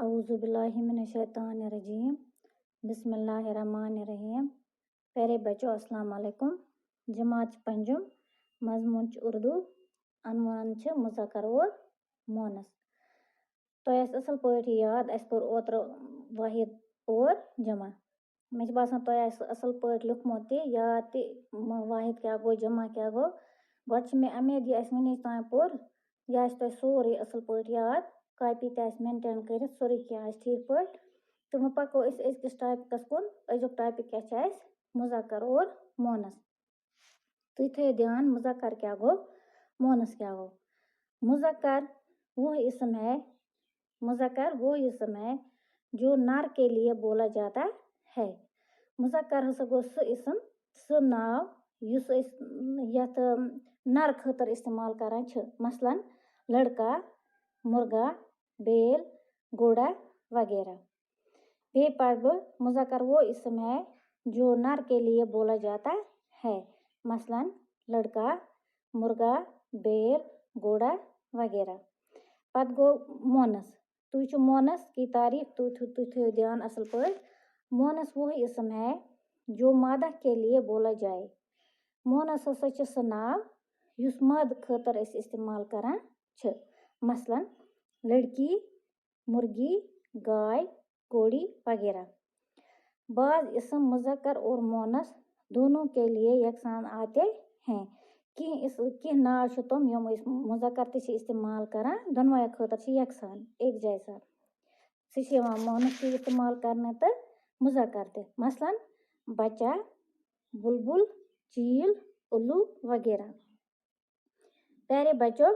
औज़ुबिल्लाहिमिनश्शैतानिर्रजीम बिस्मिल्लाहिर्रहमानिर्रहीम। प्यारे बच्चों अस्सलाम वालेकुम। जमात पंजुम मजमून उर्दू अनवान मुज़क्कर और मोनस। तो असल पे याद पोर ओत्र वाहिद और जमा मे बासान तो असल पे लिखमुत याद वाहिद क्या गो जमा क्या गो गो मे उम्मीद यह वन तान पोर यह तो सोरे असल पे याद कॉपी मेंटेन कर सोरे क्या ठीक पे। तो वह पको अकिस टॉपिकस कुन। अजुक टॉपिक क्या मुज़क्कर और मोनस। तुम थो ध्यान मुज़क्कर क्या गो मोनस क्या गो। मुज़क्कर वो इसम है, मुज़क्कर वो इसम है जो नर के लिए बोला जाता है। मुज़क्कर हसा गो सह इसम सह नाव युस यथ नर खतर इस्तेमाल करान छ। मसलन लड़का, मुर्गा, बेल, घोड़ा वगैरह। बे पर मुज़क्कर वो इसम है जो नर के लिए बोला जाता है। मसलन लड़का, मुर्गा, बेल, घोड़ा वगैरह। पद गो मोनस। तुझ मोनस की तारीफ तु ध्यान असल पे। मोनस वो इसम है जो मादा के लिए बोला जाए। मोनस हसा सह नाव युस मद खतर इस्तेमाल करान छ। मसलन लड़की, मुर्गी, गाय, घोड़ी वगैरह। बाज इसम मुज़क्कर और मोनस दोनों के लिए यकसान आते हैं। कि नाव तुम यम मुज़क्कर इस्तेमाल करान दोनों खतर यकसान एक जैसा। सह मोनस इस्तेमाल करने तो मुज़क्कर ते। मसलन बच्चा, बुलबुल, चील, उल्लू वगैरह। प्यारे बच्चों,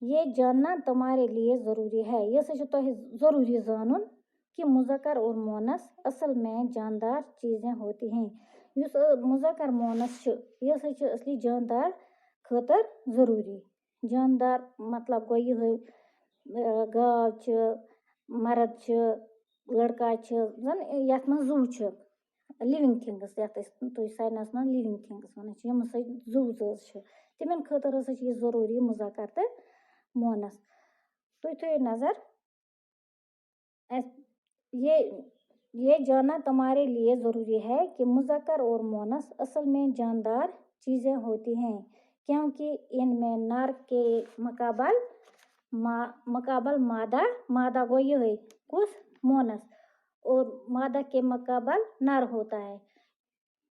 ये जानना तुम्हारे लिए ज़रूरी है। यह तो ज़रूरी जानून कि मुज़क्कर और मोनस असल में जानदार चीज़ें होती हैं। युस मुज़क्कर मोनस यह असली जानदार खतर ज़रूरी। जानदार मतलब गो ये गाव मर्द लड़का जन यथ मं जू लिविंग थिंग्स तुम साइंस मं लिविंग थिंग्स वन यम जू तिमन खतर हसा यह ज़रूरी मुज़क्कर तो मोनस। तुम थो नजर ये जानना तुम्हारे लिए ज़रूरी है कि मुज़क्कर और मोनस असल में जानदार चीज़ें होती हैं क्योंकि इनमें नर के मुकाबल मादा गो ये कुछ मोनस और मादा के मुकाबल नर होता है।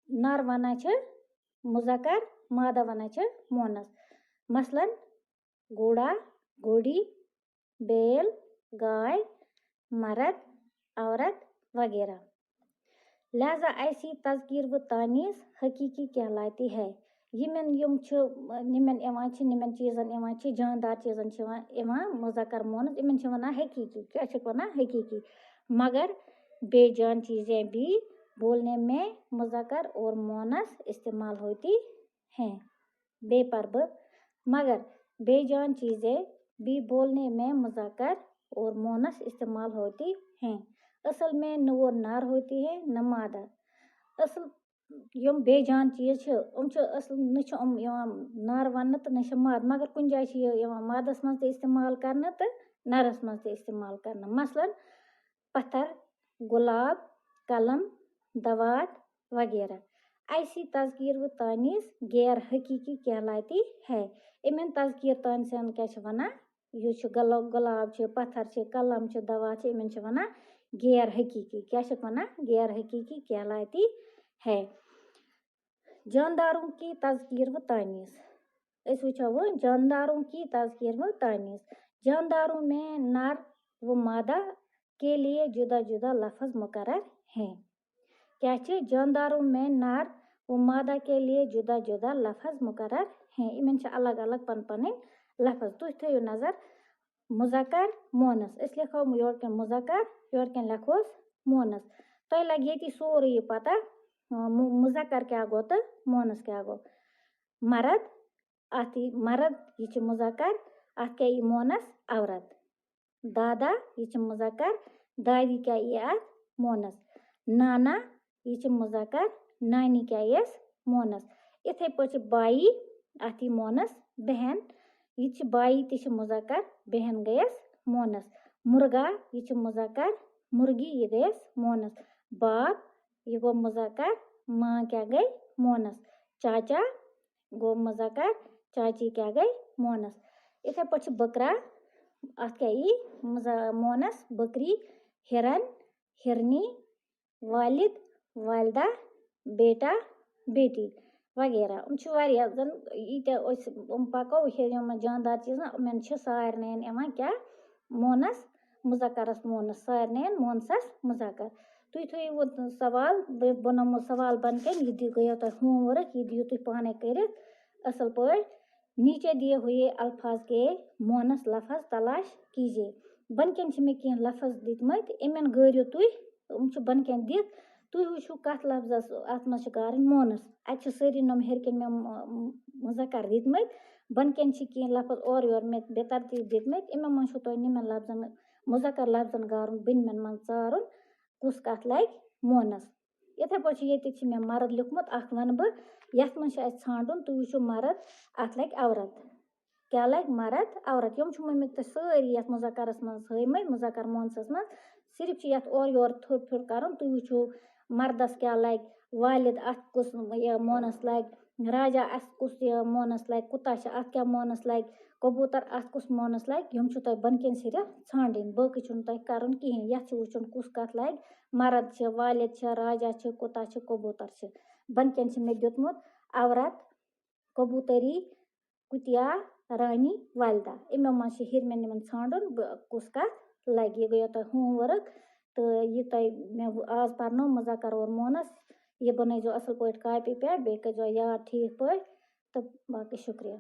नर वना मुज़क्कर, मादा वना मोनस। मसलन घोड़ा, घोड़ी, बैल, गाय, मर्द, औरत वगैरह। लिहाजा ऐसी तज़कीर व तानीस हकीकी कहलाती है। निमन चीज़न जानदार चीज़न मुज़क्कर मोनस इमन वना हकीकी। क्या वना हकीकी। मगर बेजान चीज़ें भी बोलने में मुज़क्कर और मोनस इस्तेमाल होती हैं। मगर बेजान चीज़ें भी बोलने में मुज़क्कर और मोनस इस्तेमाल होती हैं। असल में न वो नर होती है न मादा। असल यम बेजान चीज़ असल न नर वन तो न माद। मगर कुछ जाए मादस मं इस्तेमाल करना तो नरस मं इस्तेमाल करना। मसलन पत्थर, गुलाब, कलम, दवात वगैरह। ऐसी तज़कीर व तानीस गैर हकीकी कहलाती है। इमन तज़कीर तानीसन क्या वना गुलाब पत्थर कलम दवा इमन वना गैर हकीकी। क्या वना गैर हकीकी कहलाती है। जानदारों की तज़कीर व तानीस। वो जानदारों की तज़कीर व तानीस। जानदारों में नर व मादा के लिए जुदा जुदा लफ्ज़ मुकर्रर हैं। क्या जानदारों में नर व मादा के लिए जुदा जुदा लफ्ज़ मुकर्रर हैं। इमन अलग अलग पन लफ्ज़। तुम थो नजर मुज़क्कर मोनस। इस लिखो योर मुज़क्कर योर लिखोस मोनस। तो लगे ये सोरे पता मुज़क्कर क्या गो तो मोनस क्या गो। मर्द मर्द ये मुज़क्कर अत क्या मोनस औरत। दादा ये मुज़क्कर दादी क्या ये मोनस। नाना ये मुज़क्कर नानी क्या ये मोनस। इथे पे बाई अत मोनस। बहन ये बाई ति मुज़क्कर बहन गयस मोनस। मुर्गा यह मुज़क्कर, मुर्गी यह गई मोनस, बाप यह गो मुज़क्कर, माँ क्या गई मोनस, चाचा गो मुज़क्कर, चाची क्या गई मोनस। इथे पे बकरा अत क्या यी मोनस, बकरी, हिरन, हिरनी, वालिद, वालदा, बेटा, बेटी वगैरह। जन ये पको जानदार चीज ना सारे क्या मोनस मुज़क्करस मोनस, सारे मोनसस मुज़क्कर। तुम थो सवाल बनमो सवाल बन के यह गयो तुम होमवर्क, यह दियो तुम पाने कर असल पे। नीचे दिए हुए अल्फाज के मोनस लफज तलाश कीजिए। बनकन में कह लफज दितमत, इमन गयो तुम बनकन दित, तुम वुचो कत लफ्जस अत मज मोनस। अत सारी नम हेरकन मे मुज़क्कर दितमत, बनकन कह लफज और योर मे बेतरतीब दितमत, इमन मज निमन लफ्जन मुज़क्कर लफ्जन गारुन बिनमन मन चारुन कुस कत लग मोनस। इथे पे ये मे मर्द लिखमुत, अख वन बह यथ मज छांडुन, तुम वुचो मर्द अत लग औरत, क्या लग मर्द औरत। यम मे सारी ये मुज़क्करस मज हमें मुज़क्कर मोनसस मज, सिर्फ यथ और योर थोड़ थोड़ कर। तुम वुचो मर्दस क्या लग वालिद, अत कुस मोनस लग, राजा अत कुस मोनस लग, कुत्ता अत क्या मोनस लग, कबूतर अत कुस मोनस लग। यम तुम बनकन सिर्फ छांडन, बाकी तुम कर कहें। यथ वुचन कुस कत लग, मर्द वालिद, राजा, कुत्ता, कबूतर। बनकन मे दितमुत औरत, कबूतरी, कुतिया, रानी, वालदा। इमो मज हिरमन निमन छांडुन कुस कत लग। यह गयो तुम होमवर्क। तो यह तुम मे आज पर्नो मुज़क्कर और मोनस, यह बनइजो असल पे कॉपी पे, बे कर याद ठीक पे। तो बाकी शुक्रिया।